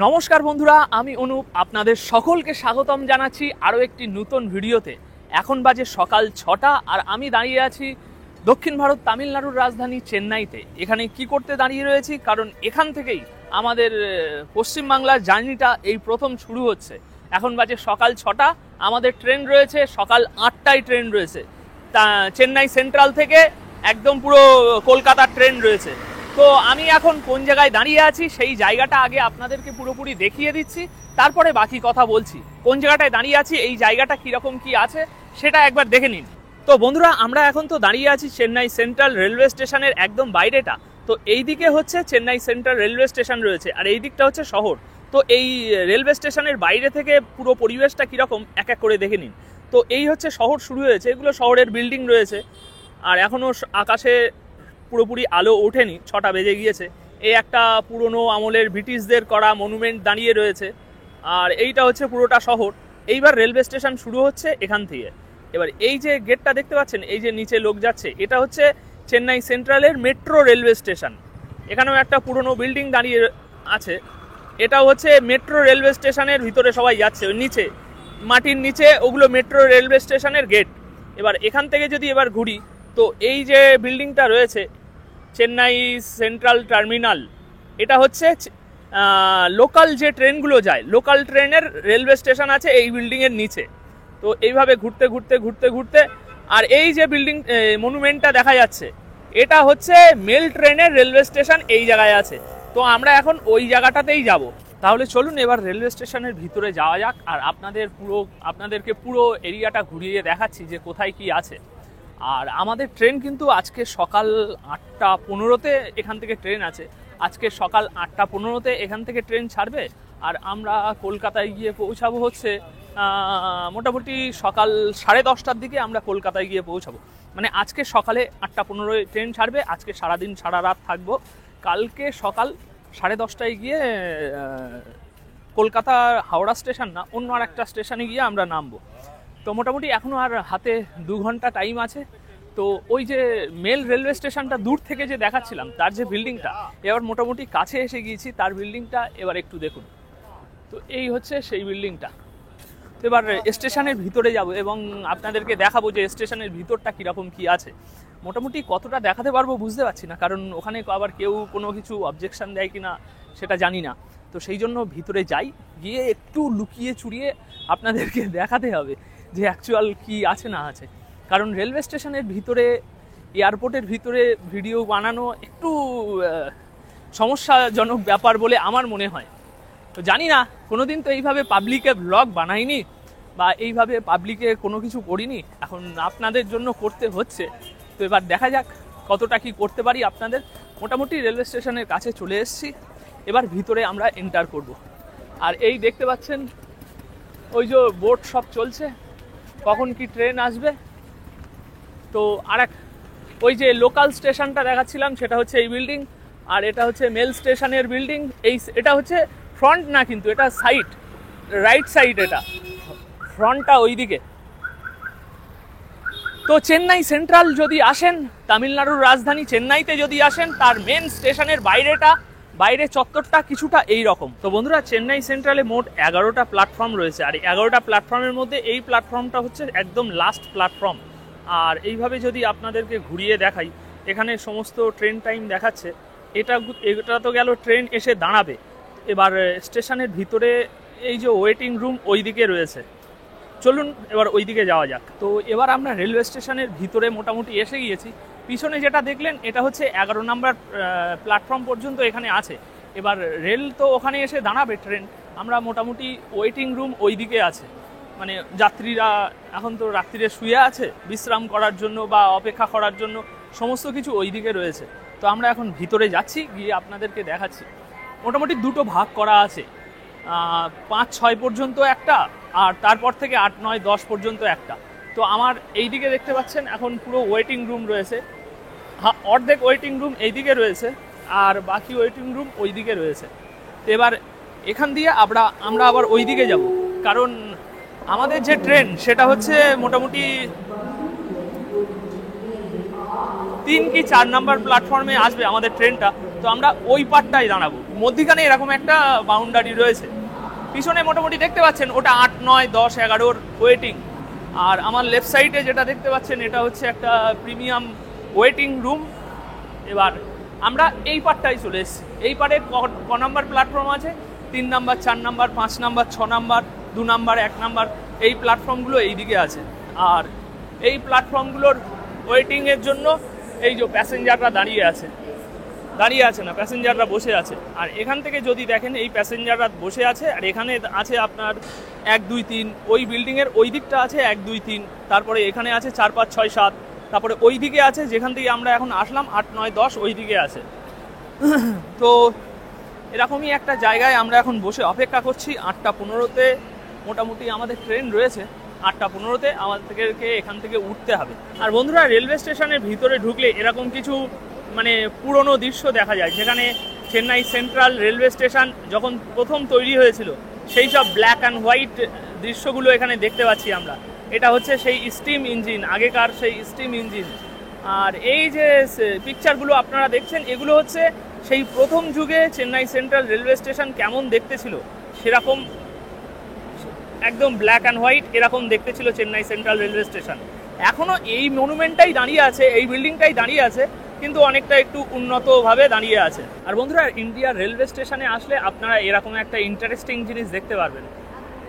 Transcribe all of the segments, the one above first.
নমস্কার বন্ধুরা, আমি অনুপ আপনাদের সকলকে স্বাগতম জানাচ্ছি আরও একটি নতুন ভিডিওতে। এখন বাজে সকাল 6টা আর আমি দাঁড়িয়ে আছি দক্ষিণ ভারত তামিলনাড়ুর রাজধানী চেন্নাইতে। এখানে কি করতে দাঁড়িয়ে রয়েছি, কারণ এখান থেকেই আমাদের পশ্চিমবাংলার জার্নিটা এই প্রথম শুরু হচ্ছে। এখন বাজে সকাল 6টা, আমাদের ট্রেন রয়েছে সকাল 8টায় ট্রেন রয়েছে। তা চেন্নাই সেন্ট্রাল থেকে একদম পুরো কলকাতার ট্রেন রয়েছে। তো আমি এখন কোন জায়গায় দাঁড়িয়ে আছি সেই জায়গাটা আগে আপনাদেরকে পুরোপুরি দেখিয়ে দিচ্ছি, তারপরে বাকি কথা বলছি। কোন জায়গাটায় দাঁড়িয়ে আছি, এই জায়গাটা কিরকম কি আছে সেটা একবার দেখে নিন। তো বন্ধুরা, আমরা এখন তো দাঁড়িয়ে আছি চেন্নাই সেন্ট্রাল রেলওয়ে স্টেশনের একদম বাইরেটা। তো এই দিকে হচ্ছে চেন্নাই সেন্ট্রাল রেলওয়ে স্টেশন রয়েছে আর এই দিকটা হচ্ছে শহর। তো এই রেলওয়ে স্টেশনের বাইরে থেকে পুরো পরিবেশটা কিরকম এক এক করে দেখে নিন। তো এই হচ্ছে শহর শুরু হয়েছে, এগুলো শহরের বিল্ডিং রয়েছে আর এখনো আকাশে পুরোপুরি আলো ওঠেনি, 6টা বেজে গিয়েছে। এই একটা পুরনো আমলের ব্রিটিশদের করা মনুমেন্ট দাঁড়িয়ে রয়েছে আর এইটা হচ্ছে পুরোটা শহর। এইবার রেলওয়ে স্টেশন শুরু হচ্ছে এখান থেকে। এবার এই যে গেটটা দেখতে পাচ্ছেন, এই যে নিচে লোক যাচ্ছে, এটা হচ্ছে চেন্নাই সেন্ট্রালের মেট্রো রেলওয়ে স্টেশন। এখানেও একটা পুরনো বিল্ডিং দাঁড়িয়ে আছে, এটা হচ্ছে মেট্রো রেলওয়ে স্টেশনের ভিতরে সবাই যাচ্ছে। ওই নিচে মাটির নিচে ওগুলো মেট্রো রেলওয়ে স্টেশনের গেট। এবার এখান থেকে যদি এবার ঘুরি, তো এই যে বিল্ডিংটা রয়েছে চেন্নাই সেন্ট্রাল টার্মিনাল, এটা হচ্ছে লোকাল যে ট্রেনগুলো যায়, লোকাল ট্রেনের রেলওয়ে স্টেশন আছে এই বিল্ডিংয়ের নিচে। তো এইভাবে ঘুরতে ঘুরতে ঘুরতে ঘুরতে আর এই যে বিল্ডিং মনুমেন্টটা দেখা যাচ্ছে, এটা হচ্ছে মেল ট্রেনের রেলওয়ে স্টেশন এই জায়গায় আছে। তো আমরা এখন ওই জায়গাটাতেই যাব। তাহলে চলুন এবার রেলওয়ে স্টেশনের ভিতরে যাওয়া যাক আর আপনাদেরকে পুরো এরিয়াটা ঘুরিয়ে দেখাচ্ছি যে কোথায় কি আছে। আর আমাদের ট্রেন কিন্তু আজকে সকাল 8টা 15-তে এখান থেকে ট্রেন আছে। আজকে সকাল 8টা 15-তে এখান থেকে ট্রেন ছাড়বে আর আমরা কলকাতায় গিয়ে পৌঁছাবো হচ্ছে মোটামুটি সকাল 10:30টার দিকে আমরা কলকাতায় গিয়ে পৌঁছাবো। মানে আজকে সকালে 8টা 15-এ ট্রেন ছাড়বে, আজকে সারাদিন সারা রাত থাকবো। কালকে সকাল 10:30টায় গিয়ে কলকাতা হাওড়া স্টেশন না, অন্য আর একটা স্টেশনে গিয়ে আমরা নামবো। তো মোটামুটি এখনও আর হাতে 2 ঘন্টা টাইম আছে। তো ওই যে মেল রেলওয়ে স্টেশনটা দূর থেকে যে দেখাচ্ছিলাম, তার যে বিল্ডিংটা, এবার মোটামুটি কাছে এসে গিয়েছি তার বিল্ডিংটা, এবার একটু দেখুন। তো এই হচ্ছে সেই বিল্ডিংটা। তো এবার স্টেশনের ভিতরে যাব এবং আপনাদেরকে দেখাবো যে স্টেশনের ভিতরটা কীরকম কি আছে। মোটামুটি কতটা দেখাতে পারবো বুঝতে পারছি না, কারণ ওখানে আবার কেউ কোনো কিছু অবজেকশন দেয় কিনা সেটা জানি না। তো সেই জন্য ভিতরে যাই, গিয়ে একটু লুকিয়ে চুরিয়ে আপনাদেরকে দেখাতে হবে যে অ্যাকচুয়াল কি আছে না আছে। কারণ রেলওয়ে স্টেশনের ভিতরে, এয়ারপোর্টের ভিতরে ভিডিও বানানো একটু সমস্যাজনক ব্যাপার বলে আমার মনে হয়। তো জানি না, কোনোদিন তো এইভাবে পাবলিকে ব্লগ বানাইনি বা এইভাবে পাবলিকে কোনো কিছু করিনি, এখন আপনাদের জন্য করতে হচ্ছে। তো এবার দেখা যাক কতটা কি করতে পারি আপনাদের। মোটামুটি রেলওয়ে স্টেশনের কাছে চলে এসেছি, এবার ভিতরে আমরা এন্টার করব। আর এই দেখতে পাচ্ছেন ওই যে বোট সব চলছে, কখন কি ট্রেন আসবে। তো ওই যে লোকাল স্টেশনটা দেখাচ্ছিলাম সেটা হচ্ছে এই বিল্ডিং, আর এটা হচ্ছে মেল স্টেশনের বিল্ডিং। এটা হচ্ছে ফ্রন্ট না, কিন্তু এটা সাইড, রাইট সাইড, এটা ফ্রন্টটা ওইদিকে। তো চেন্নাই সেন্ট্রাল যদি আসেন, তামিলনাড়ুর রাজধানী চেন্নাইতে যদি আসেন, তার মেন স্টেশনের বাইরে চত্বরটা কিছুটা এই রকম। তো বন্ধুরা, চেন্নাই সেন্ট্রালে মোট 11টা প্ল্যাটফর্ম রয়েছে আর 11টা প্ল্যাটফর্মের মধ্যে এই প্ল্যাটফর্মটা হচ্ছে একদম লাস্ট প্ল্যাটফর্ম। আর এইভাবে যদি আপনাদেরকে ঘুরিয়ে দেখাই, এখানে সমস্ত ট্রেন টাইম দেখাচ্ছে। এটা তো গেল ট্রেন এসে দাঁড়াবে। এবার স্টেশনের ভিতরে এই যে ওয়েটিং রুম ওই দিকে রয়েছে, চলুন এবার ওই দিকে যাওয়া যাক। তো এবার আমরা রেলওয়ে স্টেশনের ভিতরে মোটামুটি এসে গিয়েছি। পিছনে যেটা দেখলেন এটা হচ্ছে 11 নম্বর প্ল্যাটফর্ম পর্যন্ত এখানে আছে। এবার রেল তো ওখানে এসে দাঁড়াবে ট্রেন, আমরা মোটামুটি ওয়েটিং রুম ওই দিকে আছে। মানে যাত্রীরা এখন তো রাত্রিরে শুয়ে আছে বিশ্রাম করার জন্য বা অপেক্ষা করার জন্য, সমস্ত কিছু ওই দিকে রয়েছে। তো আমরা এখন ভিতরে যাচ্ছি, গিয়ে আপনাদেরকে দেখাচ্ছি। মোটামুটি 2টো ভাগ করা আছে, 5-6 পর্যন্ত একটা, আর তারপর থেকে 8-9-10 পর্যন্ত একটা। তো আমার এই দিকে দেখতে পাচ্ছেন এখন পুরো ওয়েটিং রুম রয়েছে, অর্ধেক ওয়েটিং রুম এই দিকে রয়েছে আর বাকি ওয়েটিং রুম ওই দিকে রয়েছে। তো এবার এখান দিয়ে আমরা আবার ওই দিকে যাব, কারণ আমাদের যে ট্রেন সেটা হচ্ছে মোটামুটি 3 কি 4 নাম্বার প্ল্যাটফর্মে আসবে আমাদের ট্রেনটা। তো আমরা ওই পার্টটাই দাঁড়াবো। মধ্যিখানে এরকম একটা বাউন্ডারি রয়েছে, পিছনে মোটামুটি দেখতে পাচ্ছেন ওটা 8, 9, 10, 11 ওয়েটিং। আর আমার লেফট সাইডে যেটা দেখতে পাচ্ছেন এটা হচ্ছে একটা প্রিমিয়াম ওয়েটিং রুম। এবার আমরা এই পার্টটাই চলে এসেছি। এই পার্টে ক নাম্বার প্ল্যাটফর্ম আছে? 3 number, 4 number, 5 number, 6 number, 2 number, 1 number, এই প্ল্যাটফর্মগুলো এই দিকে আছে। আর এই প্ল্যাটফর্মগুলোর ওয়েটিংয়ের জন্য এই যে প্যাসেঞ্জাররা দাঁড়িয়ে আছে না, প্যাসেঞ্জাররা বসে আছে। আর এখান থেকে যদি দেখেন এই প্যাসেঞ্জাররা বসে আছে, আর এখানে আছে আপনার 1, 2, 3, ওই বিল্ডিংয়ের ওই দিকটা আছে 1, 2, 3, তারপরে এখানে আছে 4, 5, 6, 7, তারপরে ওই দিকে আছে যেখান থেকে আমরা এখন আসলাম 8, 9, 10 ওই দিকে আছে। তো এরকমই একটা জায়গায় আমরা এখন বসে অপেক্ষা করছি। 8টা 15-তে মোটামুটি আমাদের ট্রেন রয়েছে। 8টা 15-তে আমাদেরকে এখান থেকে উঠতে হবে। আর বন্ধুরা, রেলওয়ে স্টেশনের ভিতরে ঢুকলে এরকম কিছু মানে পুরনো দৃশ্য দেখা যায়, যেখানে চেন্নাই সেন্ট্রাল রেলওয়ে স্টেশন যখন প্রথম তৈরি হয়েছিল সেই সব ব্ল্যাক অ্যান্ড হোয়াইট দৃশ্যগুলো এখানে দেখতে পাচ্ছি আমরা। এটা হচ্ছে সেই স্টিম ইঞ্জিন, আগেকার সেই স্টিম ইঞ্জিন। আর এই যে পিকচারগুলো আপনারা দেখছেন এগুলো হচ্ছে সেই প্রথম যুগে চেন্নাই সেন্ট্রাল রেলওয়ে স্টেশন কেমন দেখতে ছিল, সেরকম একদম ব্ল্যাক অ্যান্ড হোয়াইট এরকম দেখতে ছিল চেন্নাই সেন্ট্রাল রেলওয়ে স্টেশন। এখনও এই মনুমেন্টটাই দাঁড়িয়ে আছে, এই বিল্ডিংটাই দাঁড়িয়ে আছে, কিন্তু অনেকটা একটু উন্নতভাবে দাঁড়িয়ে আছে। আর বন্ধুরা, ইন্ডিয়ার রেলওয়ে স্টেশনে আসলে আপনারা এরকম একটা ইন্টারেস্টিং জিনিস দেখতে পারবেন।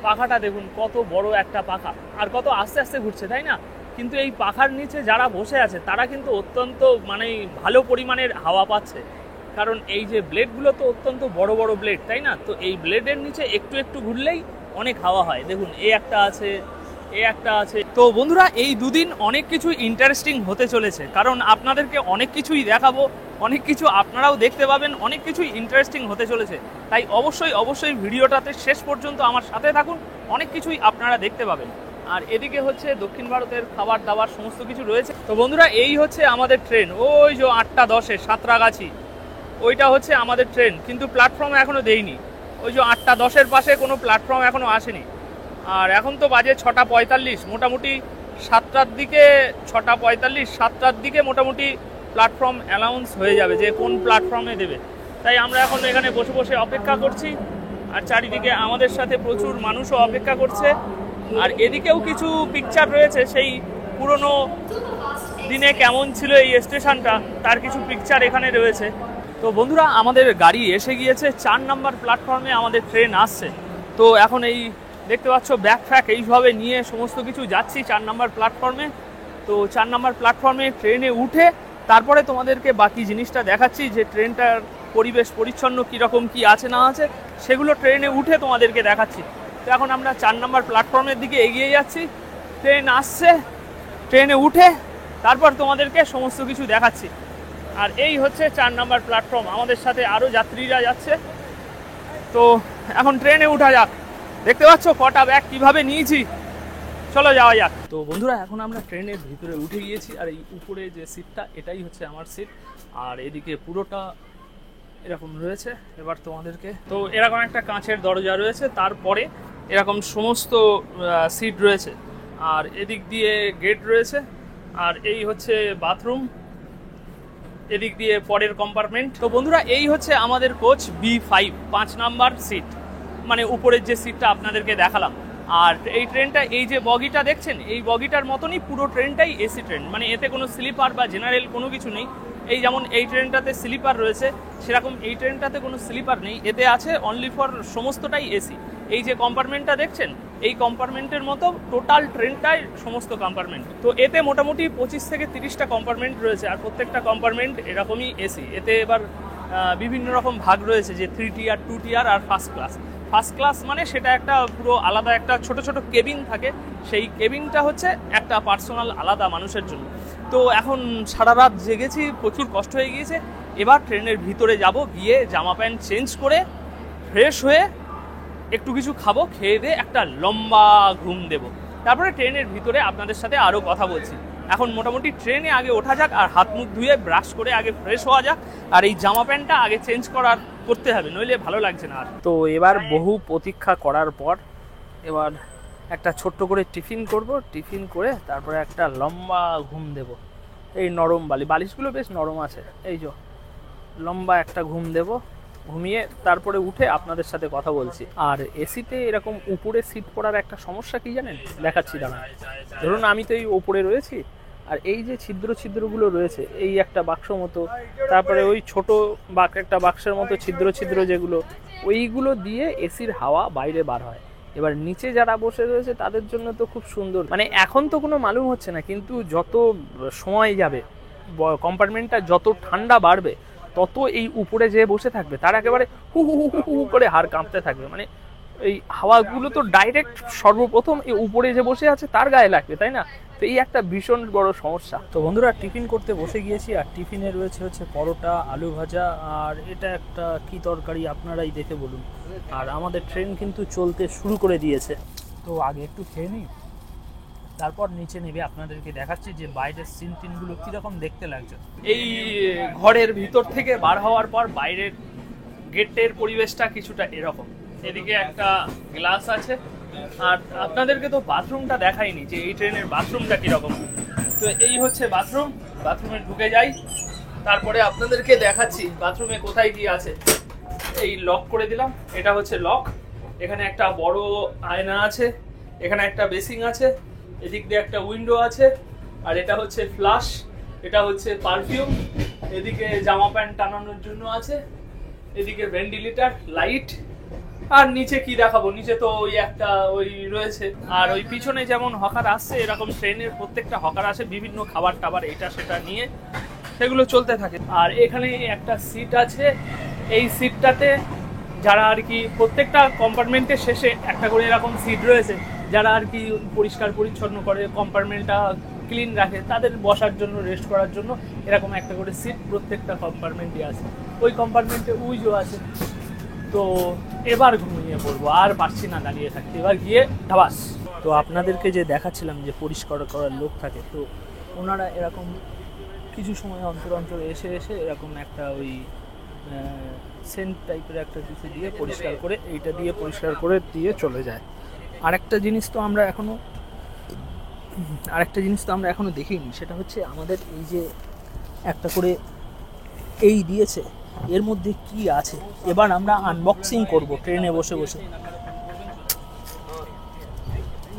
পাখাটা দেখুন, কত বড় একটা পাখা, আর কত আস্তে আস্তে ঘুরছে, তাই না? কিন্তু এই পাখার নিচে যারা বসে আছে তারা কিন্তু অত্যন্ত মানে ভালো পরিমাণের হাওয়া পাচ্ছে, কারণ এই যে ব্লেডগুলো তো অত্যন্ত বড় বড় ব্লেড, তাই না? তো এই ব্লেডের নিচে একটু একটু ঘুরলেই অনেক হাওয়া হয়। দেখুন, একটা আছে। তো বন্ধুরা, এই দুদিন অনেক কিছু ইন্টারেস্টিং হতে চলেছে, কারণ আপনাদেরকে অনেক কিছুই দেখাবো, অনেক কিছু আপনারাও দেখতে পাবেন, অনেক কিছুই ইন্টারেস্টিং হতে চলেছে। তাই অবশ্যই ভিডিওটাতে শেষ পর্যন্ত আমার সাথে থাকুন, অনেক কিছুই আপনারা দেখতে পাবেন। আর এদিকে হচ্ছে দক্ষিণ ভারতের খাবার দাবার সমস্ত কিছু রয়েছে। তো বন্ধুরা, এই হচ্ছে আমাদের ট্রেন, ওই যে 8টা 10-এ সাঁতরাগাছি, ওইটা হচ্ছে আমাদের ট্রেন, কিন্তু প্ল্যাটফর্ম এখনো দেয়নি। ওই যে 8টা 10-এর পাশে কোনো প্ল্যাটফর্ম এখনো আসেনি। আর এখন তো বাজে 6টা 45, মোটামুটি 7টার দিকে, 6টা 45, 7টার দিকে মোটামুটি প্ল্যাটফর্ম অ্যানাউন্স হয়ে যাবে যে কোন প্ল্যাটফর্মে দেবে। তাই আমরা এখন এখানে বসে বসে অপেক্ষা করছি, আর চারিদিকে আমাদের সাথে প্রচুর মানুষও অপেক্ষা করছে। আর এদিকেও কিছু পিকচার রয়েছে সেই পুরনো দিনে কেমন ছিল এই স্টেশনটা, তার কিছু পিকচার এখানে রয়েছে। তো বন্ধুরা, আমাদের গাড়ি এসে গিয়েছে, 4 নাম্বার প্ল্যাটফর্মে আমাদের ট্রেন আসছে। তো এখন এই দেখতে পাচ্ছ ব্যাগ ফ্যাক এইভাবে নিয়ে সমস্ত কিছু যাচ্ছি 4 নাম্বার প্ল্যাটফর্মে। তো 4 নাম্বার প্ল্যাটফর্মে ট্রেনে উঠে তারপরে তোমাদেরকে বাকি জিনিসটা দেখাচ্ছি, যে ট্রেনটার পরিবেশ পরিচ্ছন্ন কীরকম কী আছে না আছে সেগুলো ট্রেনে উঠে তোমাদেরকে দেখাচ্ছি। তো এখন আমরা 4 নাম্বার প্ল্যাটফর্মের দিকে এগিয়ে যাচ্ছি, ট্রেন আসছে, ট্রেনে উঠে তারপর তোমাদেরকে সমস্ত কিছু দেখাচ্ছি। আর এই হচ্ছে 4 নাম্বার প্ল্যাটফর্ম, আমাদের সাথে আরও যাত্রীরা যাচ্ছে। তো এখন ট্রেনে উঠা যাক। দেখতে পাচ্ছ কটা ব্যাগ কিভাবে নিয়েছি, চলো যাওয়া যাক। তো বন্ধুরা, এখন আমরা ট্রেনের ভিতরে উঠে গিয়েছি, আর এই উপরে যে সিটটা এটাই হচ্ছে আমার সিট, আর এদিকে পুরোটা এরকম রয়েছে। এবার তোমাদেরকে, তো এরকম একটা কাঁচের দরজা রয়েছে, তারপরে এরকম সমস্ত সিট রয়েছে, আর এদিক দিয়ে গেট রয়েছে, আর এই হচ্ছে বাথরুম, এদিক দিয়ে পরের কম্পার্টমেন্ট। তো বন্ধুরা, এই হচ্ছে আমাদের কোচ B5, 5 নাম্বার সিট, মানে উপরের যে সিটটা আপনাদেরকে দেখালাম। আর এই ট্রেনটা, এই যে বগিটা দেখছেন, এই বগিটার মতনই পুরো ট্রেনটাই এসি ট্রেন, মানে এতে কোনো স্লিপার বা জেনারেল কোনো কিছু নেই। এই যেমন এই ট্রেনটাতে স্লিপার রয়েছে, সেরকম এই ট্রেনটাতে কোনো স্লিপার নেই, এতে আছে অনলি ফর সমস্তটাই এসি। এই যে কম্পার্টমেন্টটা দেখছেন, এই কম্পার্টমেন্টের মতো টোটাল ট্রেনটাই সমস্ত কম্পার্টমেন্ট। তো এতে মোটামুটি 25 থেকে 30টা কম্পার্টমেন্ট রয়েছে, আর প্রত্যেকটা কম্পার্টমেন্ট এরকমই এসি। এতে এবার বিভিন্ন রকম ভাগ রয়েছে, যে 3 টিয়ার, 2 টিয়ার আর ফার্স্ট ক্লাস। ফার্স্ট ক্লাস মানে সেটা একটা পুরো আলাদা একটা ছোট ছোট কেবিন থাকে, সেই কেবিনটা হচ্ছে একটা পার্সোনাল আলাদা মানুষের জন্য। তো এখন সারা রাত জেগেছি, প্রচুর কষ্ট হয়ে গিয়েছে। এবার ট্রেনের ভিতরে যাব, গিয়ে জামা প্যান্ট চেঞ্জ করে ফ্রেশ হয়ে একটু কিছু খাবো, খেয়ে দিয়ে একটা লম্বা ঘুম দেব, তারপরে ট্রেনের ভিতরে আপনাদের সাথে আরও কথা বলছি। এখন মোটামুটি ট্রেনে আগে ওঠা যাক, আর হাত মুখ ধুয়ে ব্রাশ করে আগে ফ্রেশ হওয়া যাক, আর এই জামা প্যান্টটা আগে চেঞ্জ করতে হবে, নইলে ভালো লাগছে না আর। তো এবার বহু প্রতীক্ষা করার পর এবার একটা ছোট্ট করে টিফিন করব, টিফিন করে তারপরে একটা লম্বা ঘুম দেব। এই নরম বালিশগুলো বেশ নরম আছে, এই যে লম্বা একটা ঘুম দেব, ঘুমিয়ে তারপরে উঠে আপনাদের সাথে কথা বলছি। আর এসিতে এরকম উপরে সিট পড়ার একটা সমস্যা কি জানেন, দেখাচ্ছি দাঁড়ান। ধরুন আমি তো এই ওপরে রয়েছি, আর এই যে ছিদ্রগুলো রয়েছে, এই একটা বাক্স মতো, তারপরে ওই ছোট একটা বাক্সের মতো ছিদ্র যেগুলো, ওইগুলো দিয়ে এসির হাওয়া বাইরে বার হয়। এবার নিচে যারা বসে রয়েছে তাদের জন্য তো খুব সুন্দর, মানে এখন তো কোনো মালুম হচ্ছে না, কিন্তু যত সময় যাবে কম্পার্টমেন্টটা যত ঠান্ডা বাড়বে তত এই উপরে যে বসে থাকবে তার একেবারে হু হু হু হু করে হাড় কাঁপতে থাকবে। মানে এই হাওয়াগুলো তো ডাইরেক্ট সর্বপ্রথম এই উপরে যে বসে আছে তার গায়ে লাগবে, তাই না? তো এই একটা ভীষণ বড় সমস্যা। তো বন্ধুরা, টিফিন করতে বসে গিয়েছি, আর টিফিনে রয়েছে হচ্ছে পরোটা, আলু ভাজা, আর এটা একটা কি তরকারি আপনারাই দেখে বলুন। আর আমাদের ট্রেন কিন্তু চলতে শুরু করে দিয়েছে, তো আগে একটু খেয়ে নিই, তারপর নিচে নেবে আপনাদেরকে দেখাচ্ছি যে বাইরের সিন টিনগুলো কীরকম দেখতে লাগছে। এই ঘরের ভিতর থেকে বার হওয়ার পর বাইরের গেটের পরিবেশটা কিছুটা এরকম। এদিকে একটা গ্লাস আছে, আর আপনাদেরকে তো বাথরুমটা দেখাইনি যে এই ট্রেনের বাথরুমটা কীরকম। তো এই হচ্ছে বাথরুম, বাথরুমে ঢুকে যাই, তারপরে আপনাদেরকে দেখাচ্ছি বাথরুমে কোথায় কি আছে। এই লক করে দিলাম, এটা হচ্ছে লক। এখানে একটা বড় আয়না আছে, এখানে একটা বেসিং আছে, এদিক দিয়ে একটা উইন্ডো আছে, আর এটা হচ্ছে ফ্লাশ, এটা হচ্ছে পারফিউম, এদিকে জামা প্যান্ট টানানোর জন্য আছে, এদিকে ভেন্টিলেটর, লাইট, আর নিচে কি দেখাবো, নিচে তো ওই একটা ওই রয়েছে। আর ওই পিছনে যেমন হকার আসছে, এরকম ট্রেনের প্রত্যেকটা হকার আসে বিভিন্ন খাবার টাবার এটা সেটা নিয়ে, সেগুলো চলতে থাকে। আর এখানে একটা সিট আছে, এই সিটটাতে যারা আর কি প্রত্যেকটা কম্পার্টমেন্টের শেষে একটা করে এরকম সিট রয়েছে, যারা আর কি পরিষ্কার পরিচ্ছন্ন করে কম্পার্টমেন্টটা ক্লিন রাখে, তাদের বসার জন্য, রেস্ট করার জন্য এরকম একটা করে সিট প্রত্যেকটা কম্পার্টমেন্টে আছে। ওই কম্পার্টমেন্টে উইজো আছে। তো এবার ঘুমিয়ে পড়বো, আর পারছি না দাঁড়িয়ে থাকতে, এবার গিয়ে ধাবাস। তো আপনাদেরকে যে দেখাচ্ছিলাম যে পরিষ্কার করার লোক থাকে, তো ওনারা এরকম কিছু সময় অন্তর অন্তর এসে এরকম একটা ওই সেন্ট টাইপের একটা কিছু দিয়ে পরিষ্কার করে, এইটা দিয়ে পরিষ্কার করে দিয়ে চলে যায়। আরেকটা জিনিস তো আমরা এখনো দেখিনি, সেটা হচ্ছে আমাদের এই যে একটা করে এই দিয়েছে, এর মধ্যে কি আছে এবার আমরা আনবক্সিং করব ট্রেনে বসে বসে।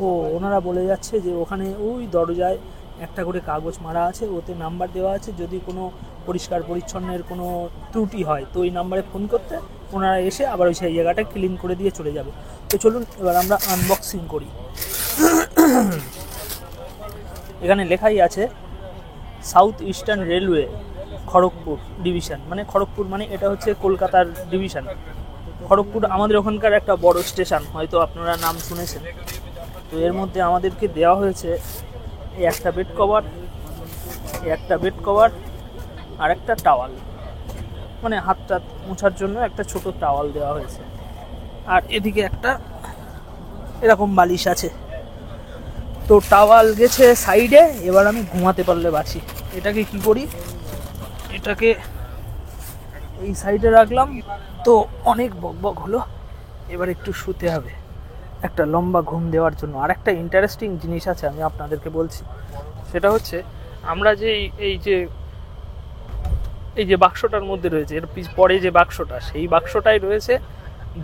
ও ওনারা বলে যাচ্ছে যে ওখানে ওই দরজায় একটা করে কাগজ মারা আছে, ওতে নাম্বার দেওয়া আছে, যদি কোনো পরিষ্কার পরিচ্ছন্নের কোনো ত্রুটি হয় তো ওই নাম্বারে ফোন করতে, ওনারা এসে আবার ওই সেই জায়গাটা ক্লিন করে দিয়ে চলে যাবে। তো চলুন এবার আমরা আনবক্সিং করি। এখানে লেখাই আছে south eastern railway Kharagpur division, মানে খড়গপুর মানে এটা হচ্ছে কলকাতার ডিভিশন। খড়গপুর আমাদের ওখানকার একটা বড় স্টেশন, হয়তো আপনারা নাম শুনেছেন। তো এর মধ্যে আমাদেরকে দেওয়া হয়েছে এই একটা বেড কভার, আর একটা টাওয়াল, মানে হাতটা মোছার জন্য একটা ছোট টাওয়াল দেওয়া হয়েছে, আর এদিকে একটা এরকম বালিশ আছে। তো টাওয়াল গেছে সাইডে, এবার আমি ঘুমাতে পারলে বাঁচি। এটাকে কি করি, এটাকে এই সাইডে রাখলাম। তো অনেক বকবক হলো, এবার একটু শুতে হবে একটা লম্বা ঘুম দেওয়ার জন্য। আর একটা ইন্টারেস্টিং জিনিস আছে, আমি আপনাদেরকে বলছি, সেটা হচ্ছে আমরা যে এই যে বাক্সটার মধ্যে রয়েছে, এর পরে যে বাক্সটা, সেই বাক্সটাই রয়েছে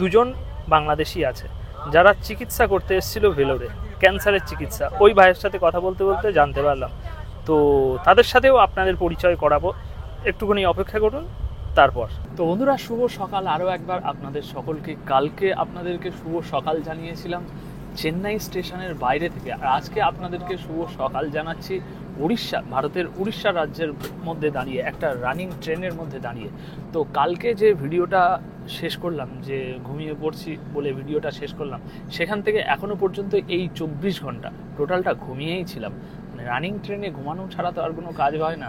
দুজন বাংলাদেশি আছে, যারা চিকিৎসা করতে এসেছিল ভেলোরে, ক্যান্সারের চিকিৎসা। ওই ভাইয়ের সাথে কথা বলতে বলতে জানতে পারলাম, তো তাদের সাথেও আপনাদের পরিচয় করাবো, একটুখানি অপেক্ষা করুন তারপর। তো বন্ধুরা, শুভ সকাল আরও একবার আপনাদের সকলকে। কালকে আপনাদেরকে শুভ সকাল জানিয়েছিলাম চেন্নাই স্টেশনের বাইরে থেকে, আর আজকে আপনাদেরকে শুভ সকাল জানাচ্ছি উড়িষ্যা, ভারতের উড়িষ্যা রাজ্যের মধ্যে দাঁড়িয়ে, একটা রানিং ট্রেনের মধ্যে দাঁড়িয়ে। তো কালকে যে ভিডিওটা শেষ করলাম, যে ঘুমিয়ে পড়ছি বলে ভিডিওটা শেষ করলাম, সেখান থেকে এখনো পর্যন্ত এই 24 ঘন্টা টোটালটা ঘুমিয়েই ছিলাম। মানে রানিং ট্রেনে ঘুমানো ছাড়া তো আর কোনো কাজ হয় না।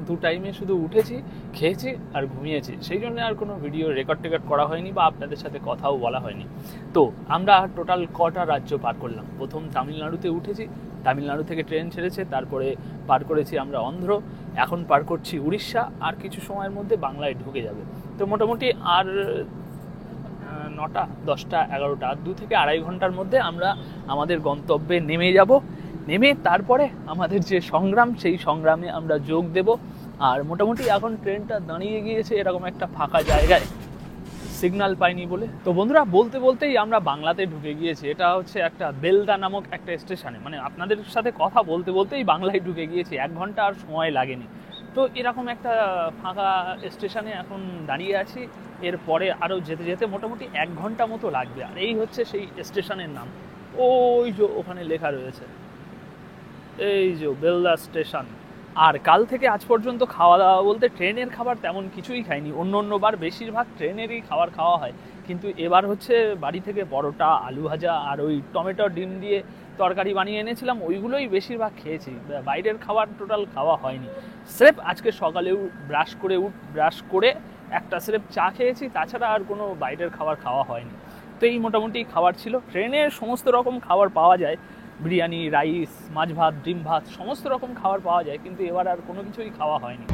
দু টাইমে শুধু উঠেছি, খেয়েছি আর ঘুমিয়েছি, সেই জন্য আর কোনো ভিডিও রেকর্ড করা হয়নি বা আপনাদের সাথে কথাও বলা হয়নি। তো আমরা টোটাল কটা রাজ্য পার করলাম। প্রথম তামিলনাড়ুতে উঠেছি, তামিলনাড়ু থেকে ট্রেন ছেড়েছে, তারপরে পার করেছি আমরা অন্ধ্র, এখন পার করছি উড়িষ্যা, আর কিছু সময়ের মধ্যে বাংলায় ঢুকে যাবে। তো মোটামুটি আর 9টা 10টা 11টা 2 থেকে আড়াই ঘন্টার মধ্যে আমরা আমাদের গন্তব্যে নেমে যাব। নেমে তারপরে আমাদের যে সংগ্রাম, সেই সংগ্রামে আমরা যোগ দেব। আর মোটামুটি এখন ট্রেনটা দাঁড়িয়ে গিয়েছে এরকম একটা ফাঁকা জায়গায়, সিগন্যাল পাইনি বলে। তো বন্ধুরা, বলতে বলতেই আমরা বাংলাতে ঢুকে গিয়েছি। এটা হচ্ছে একটা বেলদা নামক একটা স্টেশনে, মানে আপনাদের সাথে কথা বলতে বলতেই বাংলায় ঢুকে গিয়েছি, 1 ঘন্টা আর সময় লাগেনি। তো এরকম একটা ফাঁকা স্টেশনে এখন দাঁড়িয়ে আছি। এরপরে আরও যেতে যেতে মোটামুটি 1 ঘন্টা মতো লাগবে। আর এই হচ্ছে সেই স্টেশনের নাম, ওই যে ওখানে লেখা রয়েছে, এই যে বেলদা স্টেশন। আর কাল থেকে আজ পর্যন্ত খাওয়া দাওয়া বলতে ট্রেনের খাবার তেমন কিছুই খাইনি। অন্যবার বেশিরভাগ ট্রেনেরই খাবার খাওয়া হয়, কিন্তু এবার হচ্ছে বাড়ি থেকে পরোটা, আলু ভাজা আর ওই টমেটো ডিম দিয়ে তরকারি বানিয়ে এনেছিলাম, ওইগুলোই বেশিরভাগ খেয়েছি। বাইরের খাবার টোটাল খাওয়া হয়নি। স্রেফ আজকে সকালেও ব্রাশ করে একটা স্রেফ চা খেয়েছি, তাছাড়া আর কোনো বাইরের খাবার খাওয়া হয়নি। তো এই মোটামুটি খাবার ছিল। ট্রেনে সমস্ত রকম খাবার পাওয়া যায়, বিরিয়ানি, রাইস, মাছ ভাত, ডিম ভাত, সমস্ত রকম খাবার পাওয়া যায়, কিন্তু এবার আর কোনো কিছুই খাওয়া হয়নি।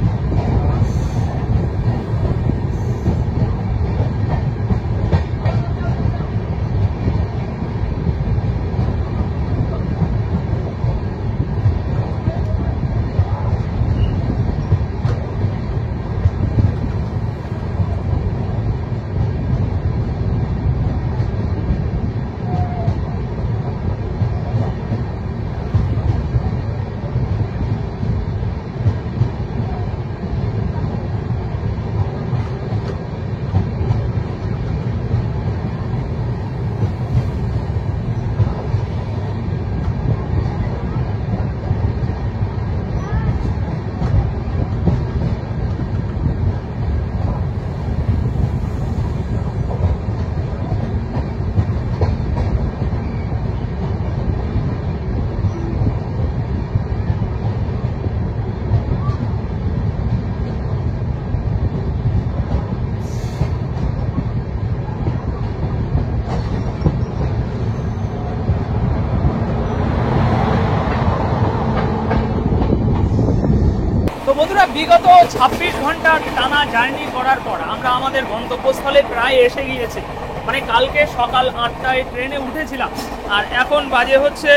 বন্ধুরা, বিগত 26 ঘন্টা টানা জার্নি করার পর আমরা আমাদের গন্তব্যস্থলে প্রায় এসে গিয়েছি। মানে কালকে সকাল 8টায় ট্রেনে উঠেছিলাম, আর এখন বাজে হচ্ছে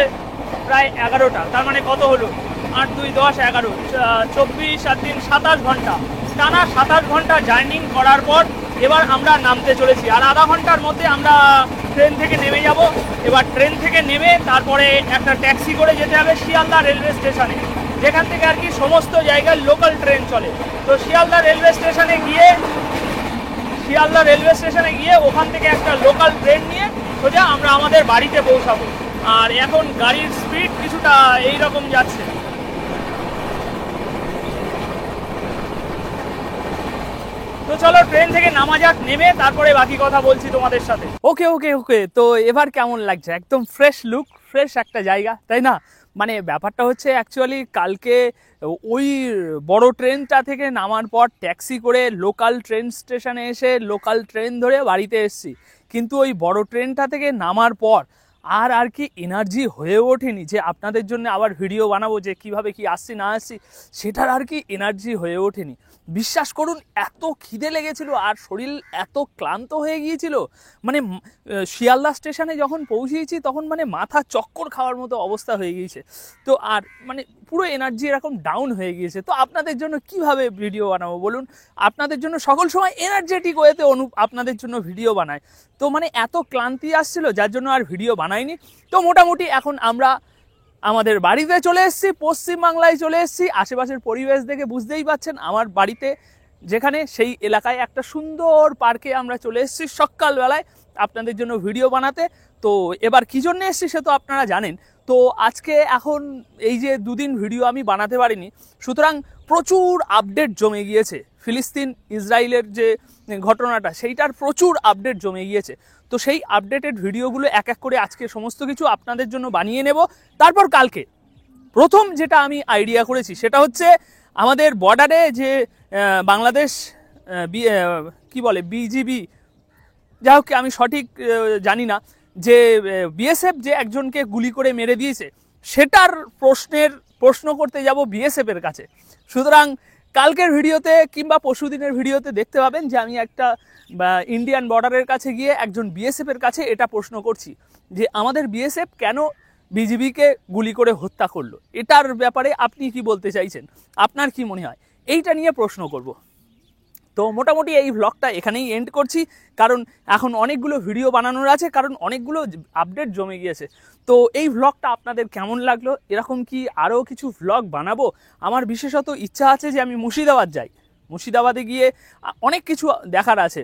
প্রায় 11টা। তার মানে কত হলো? 8 2 10 11, 24 আর 3 27 ঘন্টা, টানা 27 ঘন্টা জার্নি করার পর এবার আমরা নামতে চলেছি। আর আধা ঘন্টার মধ্যে আমরা ট্রেন থেকে নেমে যাব। এবার ট্রেন থেকে নেমে তারপরে একটা ট্যাক্সি করে যেতে হবে শিয়ালদা রেলওয়ে স্টেশনে, যেখান থেকে আর কি সমস্ত জায়গায় লোকাল ট্রেন চলে। তো শিয়ালদা রেলওয়ে স্টেশনে গিয়ে ওখান থেকে একটা লোকাল ট্রেন নিয়ে সোজা আমরা আমাদের বাড়িতে পৌঁছাবো। আর এখন গাড়ির স্পিড কিছুটা এইরকম যাচ্ছে। তো চলো ট্রেন থেকে নামা যাক, নেমে তারপরে বাকি কথা বলছি তোমাদের সাথে। ওকে, তো এবার কেমন লাগছে? একদম ফ্রেশ লুক, ফ্রেশ একটা জায়গা, তাই না? মানে ব্যাপারটা হচ্ছে অ্যাকচুয়ালি কালকে ওই বড় ট্রেনটা থেকে নামার পর ট্যাক্সি করে লোকাল ট্রেন স্টেশনে এসে লোকাল ট্রেন ধরে বাড়িতে এসেছি, কিন্তু ওই বড় ট্রেনটা থেকে নামার পর আর কি এনার্জি হয়ে ওঠেনি যে আপনাদের জন্য আবার ভিডিও বানাবো, যে কিভাবে কি আসছি না আসছি, সেটার আর কি এনার্জি হয়ে ওঠেনি। বিশ্বাস করুন, এত খিদে লেগেছিল আর শরীর এত ক্লান্ত হয়ে গিয়েছিল। মানে শিয়ালদা স্টেশনে যখন পৌঁছেছি তখন মানে মাথা চক্কর খাওয়ার মতো অবস্থা হয়ে গিয়েছে। তো আর মানে পুরো এনার্জি এরকম ডাউন হয়ে গিয়েছে। তো আপনাদের জন্য কিভাবে ভিডিও বানাবো বলুন? আপনাদের জন্য সকল সময় এনার্জেটিক ওয়েতে আপনাদের জন্য ভিডিও বানায়। তো মানে এত ক্লান্তি আসছিল, যার জন্য আর ভিডিও বানাইনি। তো মোটামুটি এখন আমরা আমাদের বাড়িতে চলে এসেছি, পশ্চিমবাংলায় চলে এসেছি। আশেপাশের পরিবেশ দেখে বুঝতেই পাচ্ছেন আমার বাড়িতে যেখানে, সেই এলাকায় একটা সুন্দর পার্কে আমরা চলে এসেছি সকালবেলায় আপনাদের জন্য ভিডিও বানাতে। তো এবার কী জন্য এসেছি সে তো আপনারা জানেন। তো আজকে এখন এই যে 2 দিন ভিডিও আমি বানাতে পারিনি, সুতরাং প্রচুর আপডেট জমে গিয়েছে। ফিলিস্তিন ইসরায়েলের যে ঘটনাটা, সেইটার প্রচুর আপডেট জমে গিয়েছে। তো সেই আপডেটেড ভিডিওগুলো এক এক করে আজকে সমস্ত কিছু আপনাদের জন্য বানিয়ে নেব। তারপর কালকে প্রথম যেটা আমি আইডিয়া করেছি সেটা হচ্ছে আমাদের বর্ডারে যে বাংলাদেশ কি বলে বিজিবি, যাই হোক আমি সঠিক জানি না, যে বিএসএফ যে একজনকে গুলি করে মেরে দিয়েছে, সেটার প্রশ্ন করতে যাব বিএসএফের কাছে। সুতরাং কালকের ভিডিওতে কিংবা পরশুদিনের ভিডিওতে দেখতে পাবেন যে আমি একটা ইন্ডিয়ান বর্ডারের কাছে গিয়ে একজন বিএসএফের কাছে এটা প্রশ্ন করছি যে আমাদের বিএসএফ কেন বিজিবিকে গুলি করে হত্যা করলো। এটার ব্যাপারে আপনি কি বলতে চাইছেন? আপনার কি মনে হয়? এইটা নিয়ে প্রশ্ন করব। তো মোটামুটি এই ভ্লগটা এখানেই এন্ড করছি, কারণ এখন অনেকগুলো ভিডিও বানানোর আছে, কারণ অনেকগুলো আপডেট জমে গিয়েছে। তো এই ভ্লগটা আপনাদের কেমন লাগলো? এরকম কি আরও কিছু ভ্লগ বানাবো? আমার বিশেষত ইচ্ছা আছে যে আমি মুর্শিদাবাদ যাই, মুর্শিদাবাদে গিয়ে অনেক কিছু দেখার আছে,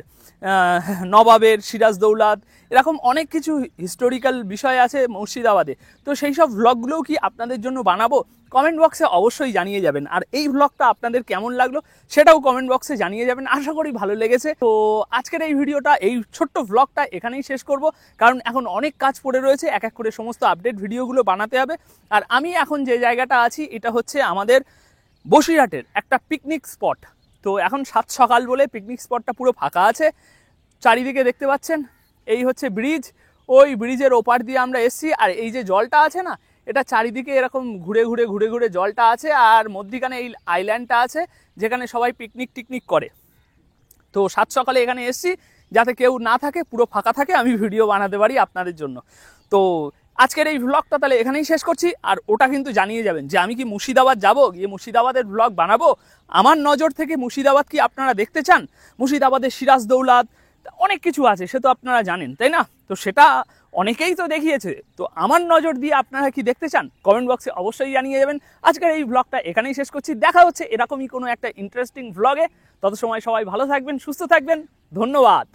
নবাবের, সিরাজদৌলত, এরকম অনেক কিছু হিস্টোরিক্যাল বিষয় আছে মুর্শিদাবাদে। তো সেই সব ভ্লগগুলোও কি আপনাদের জন্য বানাবো? কমেন্ট বক্সে অবশ্যই জানিয়ে যাবেন। আর এই ভ্লগটা আপনাদের কেমন লাগলো সেটাও কমেন্ট বক্সে জানিয়ে যাবেন। আশা করি ভালো লেগেছে। তো আজকের এই ভিডিওটা, এই ছোট্ট ভ্লগটা এখানেই শেষ করব, কারণ এখন অনেক কাজ পড়ে রয়েছে, এক এক করে সমস্ত আপডেট ভিডিওগুলো বানাতে হবে। আর আমি এখন যে জায়গাটা আছি এটা হচ্ছে আমাদের বসিরহাটের একটা পিকনিক স্পট। তো এখন সাত সকাল বলে পিকনিক স্পটটা পুরো ফাঁকা আছে। চারিদিকে দেখতে পাচ্ছেন এই হচ্ছে ব্রিজ, ওই ব্রিজের ওপার দিয়ে আমরা এসছি। আর এই যে জলটা আছে না, এটা চারিদিকে এরকম ঘুরে ঘুরে ঘুরে ঘুরে জলটা আছে, আর মধ্যিখানে এই আইল্যান্ডটা আছে যেখানে সবাই পিকনিক টিকনিক করে। তো সাত সকালে এখানে এসছি যাতে কেউ না থাকে, পুরো ফাঁকা থাকে, আমি ভিডিও বানাতে পারি আপনাদের জন্য। তো আজকের এই ভ্লগটা তাহলে এখানেই শেষ করছি। আর ওটা কিন্তু জানিয়ে যাবেন যে আমি কি মুর্শিদাবাদ যাব, গিয়ে মুর্শিদাবাদের ভ্লগ বানাবো। আমার নজর থেকে মুর্শিদাবাদ কি আপনারা দেখতে চান? মুর্শিদাবাদের সিরাজদৌলত অনেক কিছু আছে, সে তো আপনারা জানেন, তাই না? তো সেটা অনেকেই তো দেখিয়েছে। তো আমার নজর দিয়ে আপনারা কি দেখতে চান? কমেন্ট বক্সে অবশ্যই জানিয়ে যাবেন। আজকের এই ভ্লগটা এখানেই শেষ করছি। দেখা হচ্ছে এরকমই কোনো একটা ইন্টারেস্টিং ভ্লগে। তত সময় সবাই ভালো থাকবেন, সুস্থ থাকবেন। ধন্যবাদ।